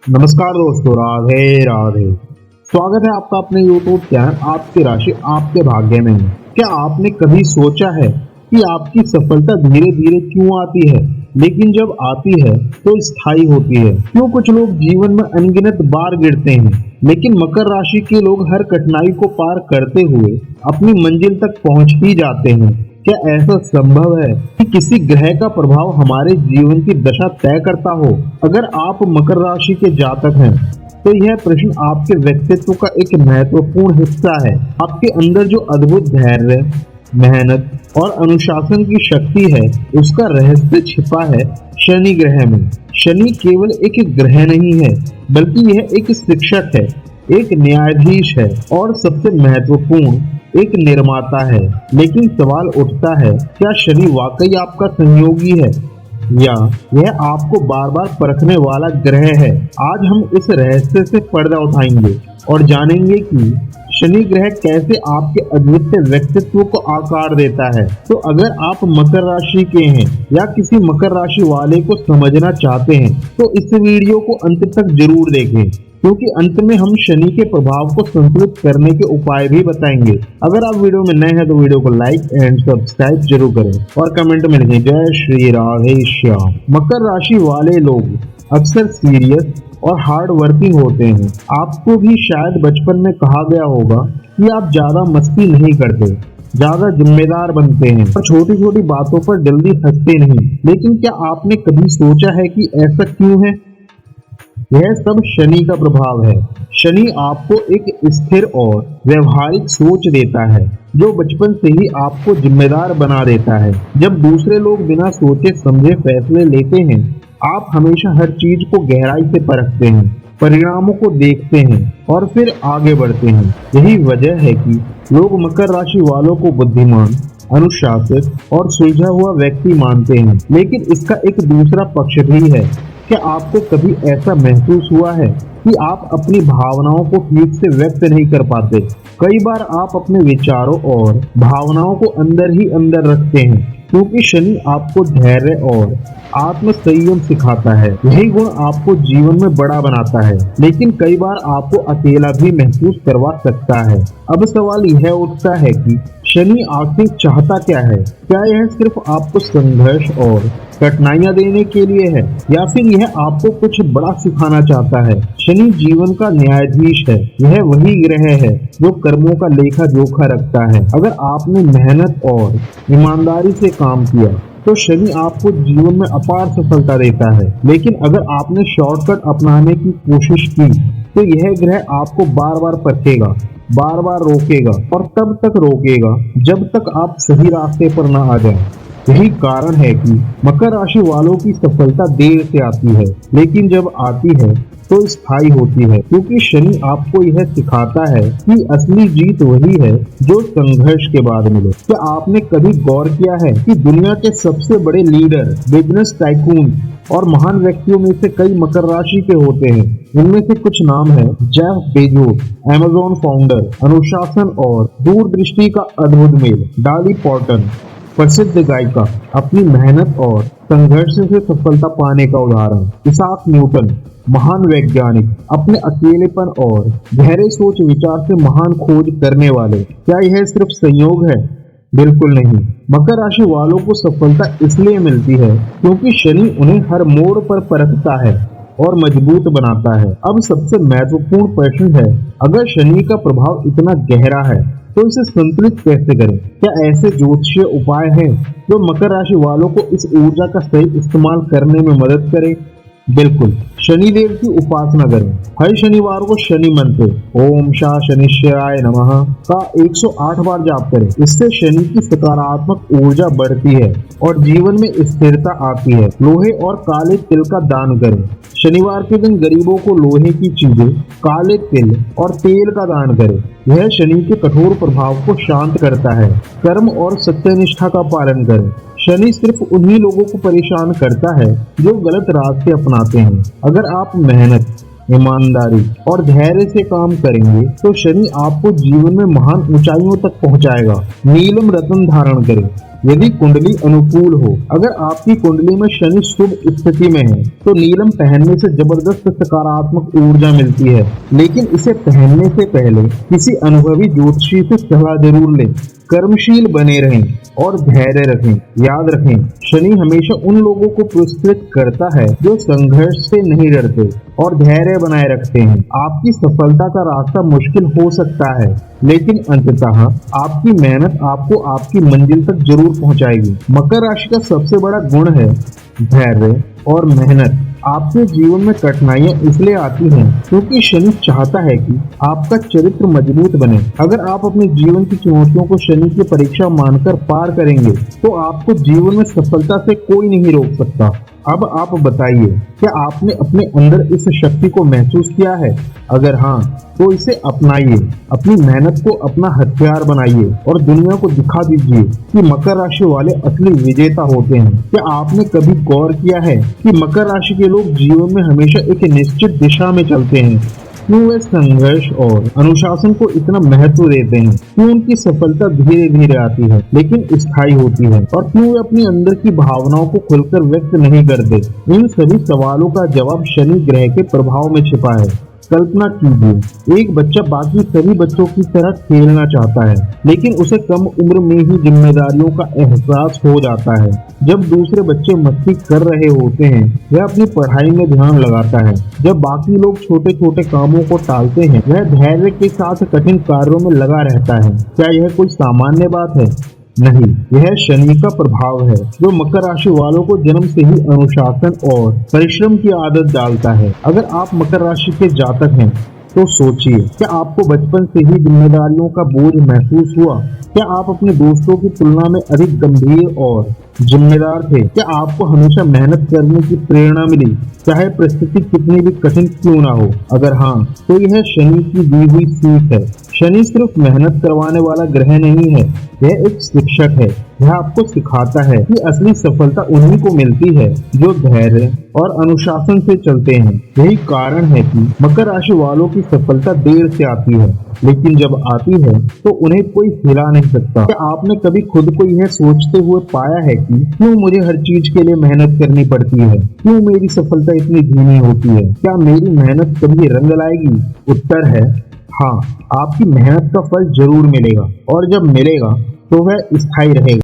नमस्कार दोस्तों, राधे राधे। स्वागत है आपका अपने YouTube चैनल आपकी राशि आपके भाग्य में। क्या आपने कभी सोचा है कि आपकी सफलता धीरे धीरे क्यों आती है, लेकिन जब आती है तो स्थायी होती है? क्यों कुछ लोग जीवन में अनगिनत बार गिरते हैं, लेकिन मकर राशि के लोग हर कठिनाई को पार करते हुए अपनी मंजिल तक पहुंच ही जाते हैं? क्या ऐसा संभव है कि किसी ग्रह का प्रभाव हमारे जीवन की दशा तय करता हो? अगर आप मकर राशि के जातक हैं तो यह प्रश्न आपके व्यक्तित्व का एक महत्वपूर्ण हिस्सा है। आपके अंदर जो अद्भुत धैर्य, मेहनत और अनुशासन की शक्ति है, उसका रहस्य छिपा है शनि ग्रह में। शनि केवल एक ग्रह नहीं है, बल्कि यह एक शिक्षक है, एक न्यायाधीश है और सबसे महत्वपूर्ण एक निर्माता है। लेकिन सवाल उठता है, क्या शनि वाकई आपका सहयोगी है या यह आपको बार बार परखने वाला ग्रह है? आज हम इस रहस्य से पर्दा उठाएंगे और जानेंगे कि शनि ग्रह कैसे आपके अद्वितीय व्यक्तित्व को आकार देता है। तो अगर आप मकर राशि के हैं या किसी मकर राशि वाले को समझना चाहते हैं तो इस वीडियो को अंत तक जरूर देखें, क्योंकि अंत में हम शनि के प्रभाव को संतुलित करने के उपाय भी बताएंगे। अगर आप वीडियो में नए हैं तो वीडियो को लाइक एंड सब्सक्राइब जरूर करें और कमेंट में लिखें जय श्री राधे श्याम। मकर राशि वाले लोग अक्सर सीरियस और हार्ड वर्किंग होते हैं। आपको भी शायद बचपन में कहा गया होगा कि आप ज्यादा मस्ती नहीं करते, ज्यादा जिम्मेदार बनते हैं और छोटी छोटी बातों पर जल्दी हंसते नहीं। लेकिन क्या आपने कभी सोचा है कि ऐसा क्यों है? यह सब शनि का प्रभाव है। शनि आपको एक स्थिर और व्यवहारिक सोच देता है, जो बचपन से ही आपको जिम्मेदार बना देता है। जब दूसरे लोग बिना सोचे समझे फैसले लेते हैं, आप हमेशा हर चीज को गहराई से परखते हैं, परिणामों को देखते हैं और फिर आगे बढ़ते हैं। यही वजह है कि लोग मकर राशि वालों को बुद्धिमान, अनुशासित और सुलझा हुआ व्यक्ति मानते हैं। लेकिन इसका एक दूसरा पक्ष भी है। क्या आपको कभी ऐसा महसूस हुआ है कि आप अपनी भावनाओं को ठीक से व्यक्त नहीं कर पाते? कई बार आप अपने विचारों और भावनाओं को अंदर ही अंदर रखते हैं, क्योंकि शनि आपको धैर्य और आत्म संयम सिखाता है। यही गुण आपको जीवन में बड़ा बनाता है, लेकिन कई बार आपको अकेला भी महसूस करवा सकता है। अब सवाल यह उठता है कि शनि आखिर चाहता क्या है? क्या यह सिर्फ आपको संघर्ष और कठिनाइयां देने के लिए है, या फिर यह आपको कुछ बड़ा सिखाना चाहता है? शनि जीवन का न्यायाधीश है। यह वही ग्रह है जो कर्मों का लेखा जोखा रखता है। अगर आपने मेहनत और ईमानदारी से काम किया तो शनि आपको जीवन में अपार सफलता देता है। लेकिन अगर आपने शॉर्टकट अपनाने की कोशिश की तो यह ग्रह आपको बार बार परखेगा, बार बार रोकेगा और तब तक रोकेगा जब तक आप सही रास्ते पर न आ जाएं। यही कारण है कि मकर राशि वालों की सफलता देर से आती है, लेकिन जब आती है तो स्थायी होती है, क्योंकि शनि आपको यह सिखाता है कि असली जीत वही है जो संघर्ष के बाद मिले। क्या आपने कभी गौर किया है कि दुनिया के सबसे बड़े लीडर, बिजनेस टाइकून और महान व्यक्तियों में से कई मकर राशि के होते हैं? इनमें से कुछ नाम है जेफ बेजोस, अमेज़न फाउंडर, अनुशासन और दूरदृष्टि का अद्भुत मेल। डॉली पार्टन, प्रसिद्ध गायिका, अपनी मेहनत और संघर्ष से सफलता पाने का उदाहरण। इसाक न्यूटन, महान वैज्ञानिक, अपने अकेलेपन और गहरे सोच विचार से महान खोज करने वाले। क्या यह सिर्फ संयोग है? बिल्कुल नहीं। मकर राशि वालों को सफलता इसलिए मिलती है क्योंकि शनि उन्हें हर मोड़ पर परखता है और मजबूत बनाता है। अब सबसे महत्वपूर्ण प्रश्न है, अगर शनि का प्रभाव इतना गहरा है तो इसे संतुलित कैसे करें? क्या ऐसे ज्योतिषीय उपाय हैं जो मकर राशि वालों को इस ऊर्जा का सही इस्तेमाल करने में मदद करें? बिल्कुल, शनिदेव की उपासना करें। हर शनिवार को शनि मंत्र ओम शा शनिश्चराय नमः का 108 बार जाप करें। इससे शनि की सकारात्मक ऊर्जा बढ़ती है और जीवन में स्थिरता आती है। लोहे और काले तिल का दान करें। शनिवार के दिन गरीबों को लोहे की चीजें, काले तिल और तेल का दान करें। यह शनि के कठोर प्रभाव को शांत करता है। कर्म और सत्यनिष्ठा का पालन करें। शनि सिर्फ उन्हीं लोगों को परेशान करता है जो गलत रास्ते अपनाते हैं। अगर आप मेहनत, ईमानदारी और धैर्य से काम करेंगे तो शनि आपको जीवन में महान ऊंचाइयों तक पहुंचाएगा। नीलम रत्न धारण करें यदि कुंडली अनुकूल हो। अगर आपकी कुंडली में शनि शुभ स्थिति में है तो नीलम पहनने से जबरदस्त सकारात्मक ऊर्जा मिलती है, लेकिन इसे पहनने से पहले किसी अनुभवी ज्योतिषी से सलाह जरूर लें। कर्मशील बने रहें और धैर्य रखें। याद रखें, शनि हमेशा उन लोगों को पुरस्कृत करता है जो संघर्ष से नहीं डरते और धैर्य बनाए रखते हैं। आपकी सफलता का रास्ता मुश्किल हो सकता है, लेकिन अंततः आपकी मेहनत आपको आपकी मंजिल तक जरूर पहुंचाएगी। मकर राशि का सबसे बड़ा गुण है धैर्य और मेहनत। आपके जीवन में कठिनाइयां इसलिए आती हैं क्योंकि शनि चाहता है कि आपका चरित्र मजबूत बने। अगर आप अपने जीवन की चुनौतियों को शनि की परीक्षा मानकर पार करेंगे तो आपको जीवन में सफलता से कोई नहीं रोक सकता। अब आप बताइए, क्या आपने अपने अंदर इस शक्ति को महसूस किया है? अगर हाँ, तो इसे अपनाइए, अपनी मेहनत को अपना हथियार बनाइए और दुनिया को दिखा दीजिए कि मकर राशि वाले असली विजेता होते हैं। क्या आपने कभी गौर किया है कि मकर राशि के लोग जीवन में हमेशा एक निश्चित दिशा में चलते हैं? क्यों वे संघर्ष और अनुशासन को इतना महत्व देते हैं? क्यों उनकी सफलता धीरे धीरे आती है लेकिन स्थायी होती है? और क्यों वे अपनी अंदर की भावनाओं को खुलकर व्यक्त नहीं करते? इन सभी सवालों का जवाब शनि ग्रह के प्रभाव में छिपा है। कल्पना कीजिए, एक बच्चा बाकी सभी बच्चों की तरह खेलना चाहता है, लेकिन उसे कम उम्र में ही जिम्मेदारियों का एहसास हो जाता है। जब दूसरे बच्चे मस्ती कर रहे होते हैं, वह अपनी पढ़ाई में ध्यान लगाता है। जब बाकी लोग छोटे छोटे कामों को टालते हैं, वह धैर्य के साथ कठिन कार्यों में लगा रहता है। क्या यह कोई सामान्य बात है? नहीं, यह शनि का प्रभाव है जो मकर राशि वालों को जन्म से ही अनुशासन और परिश्रम की आदत डालता है। अगर आप मकर राशि के जातक हैं तो सोचिए, क्या आपको बचपन से ही जिम्मेदारियों का बोझ महसूस हुआ? क्या आप अपने दोस्तों की तुलना में अधिक गंभीर और जिम्मेदार थे? क्या आपको हमेशा मेहनत करने की प्रेरणा मिली, चाहे परिस्थिति कितनी भी कठिन क्यों ना हो? अगर हाँ, तो यह शनि की दी हुई सीख है। शनि सिर्फ मेहनत करवाने वाला ग्रह नहीं है, यह एक शिक्षक है। यह आपको सिखाता है कि असली सफलता उन्हीं को मिलती है जो धैर्य और अनुशासन से चलते हैं। यही कारण है कि मकर राशि वालों की सफलता देर से आती है, लेकिन जब आती है तो उन्हें कोई हिला नहीं सकता। क्या आपने कभी खुद को यह सोचते हुए पाया है कि क्यों मुझे हर चीज के लिए मेहनत करनी पड़ती है? क्यों मेरी सफलता इतनी धीमी होती है? क्या मेरी मेहनत कभी रंग लाएगी? उत्तर है हाँ, आपकी मेहनत का फल जरूर मिलेगा और जब मिलेगा तो वह स्थायी रहेगा।